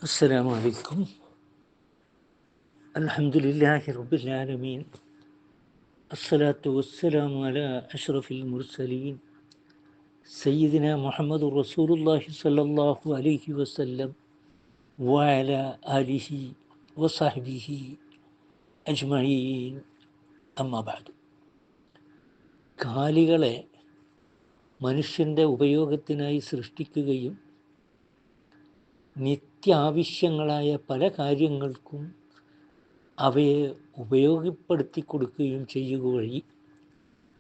السلام عليكم. الحمد لله رب العالمين. الصلاة والسلام على أشرف المرسلين سيدنا محمد رسول الله صلى الله عليه وسلم وعلى آله وصحبه أجمعين. أما بعد. കാലികളെ മനുഷ്യൻ്റെ ഉപയോഗത്തിനായി സൃഷ്ടിക്കുകയും നിത്യാവശ്യങ്ങളായ പല കാര്യങ്ങൾക്കും അവയെ ഉപയോഗപ്പെടുത്തി കൊടുക്കുകയും ചെയ്യുക വഴി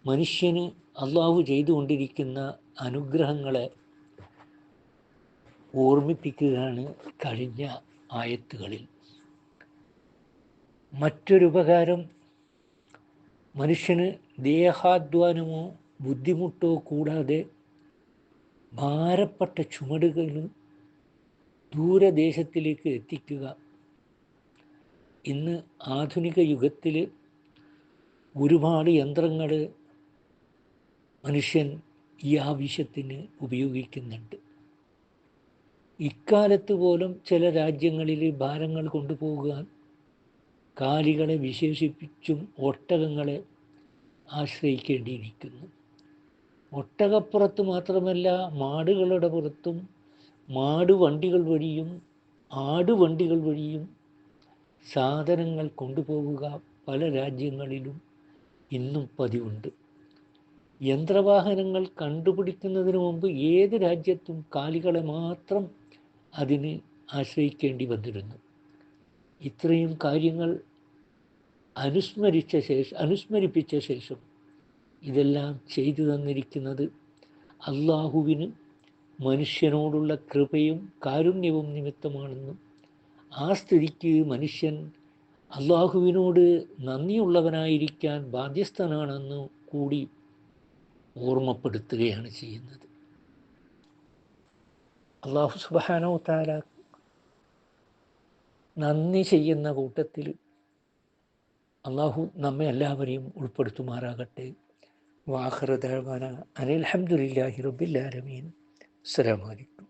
മനുഷ്യന് അള്ളാഹു ചെയ്തുകൊണ്ടിരിക്കുന്ന അനുഗ്രഹങ്ങളെ ഓർമ്മിപ്പിക്കുകയാണ് കഴിഞ്ഞ ആയത്തുകളിൽ. മറ്റൊരുപകാരം മനുഷ്യന് ദേഹാധ്വാനമോ ബുദ്ധിമുട്ടോ കൂടാതെ ഭാരപ്പെട്ട ചുമടുകളും ദൂരദേശത്തിലേക്ക് എത്തിക്കുക. ഇന്ന് ആധുനിക യുഗത്തിൽ ഒരുപാട് യന്ത്രങ്ങൾ മനുഷ്യൻ ഈ ആവശ്യത്തിന് ഉപയോഗിക്കുന്നുണ്ട്. ഇക്കാലത്ത് പോലും ചില രാജ്യങ്ങളിൽ ഭാരങ്ങൾ കൊണ്ടുപോകാൻ കാലികളെ, വിശേഷിപ്പിച്ചും ഒട്ടകങ്ങളെ ആശ്രയിക്കേണ്ടിയിരിക്കുന്നു. ഒട്ടകപ്പുറത്ത് മാത്രമല്ല, മാടുകളുടെ പുറത്തും മാടുവണ്ടികൾ വഴിയും ആടുവണ്ടികൾ വഴിയും സാധനങ്ങൾ കൊണ്ടുപോകുക പല രാജ്യങ്ങളിലും ഇന്നും പതിവുണ്ട്. യന്ത്രവാഹനങ്ങൾ കണ്ടുപിടിക്കുന്നതിന് മുമ്പ് ഏത് രാജ്യത്തും കാലികളെ മാത്രം അതിന് ആശ്രയിക്കേണ്ടി വന്നിരുന്നു. ഇത്രയും കാര്യങ്ങൾ അനുസ്മരിപ്പിച്ച ശേഷം ഇതെല്ലാം ചെയ്തു തന്നിരിക്കുന്നത് അള്ളാഹുവിന് മനുഷ്യനോടുള്ള കൃപയും കാരുണ്യവും നിമിത്തമാണെന്നും ആ സ്ഥിതിക്ക് മനുഷ്യൻ അള്ളാഹുവിനോട് നന്ദിയുള്ളവനായിരിക്കാൻ ബാധ്യസ്ഥനാണെന്ന് കൂടി ഓർമ്മപ്പെടുത്തുകയാണ് ചെയ്യുന്നത്. അള്ളാഹു സുബ്ഹാനഹു വ തആല നന്ദി ചെയ്യുന്ന കൂട്ടത്തിൽ അള്ളാഹു നമ്മെ എല്ലാവരെയും ഉൾപ്പെടുത്തുമാറാകട്ടെ. വആഖിറു ദഅ്വാനാ അനിൽ ഹംദുലില്ലാഹി റബ്ബിൽ ആലമീൻ. അസ്സലാമു അലൈക്കും.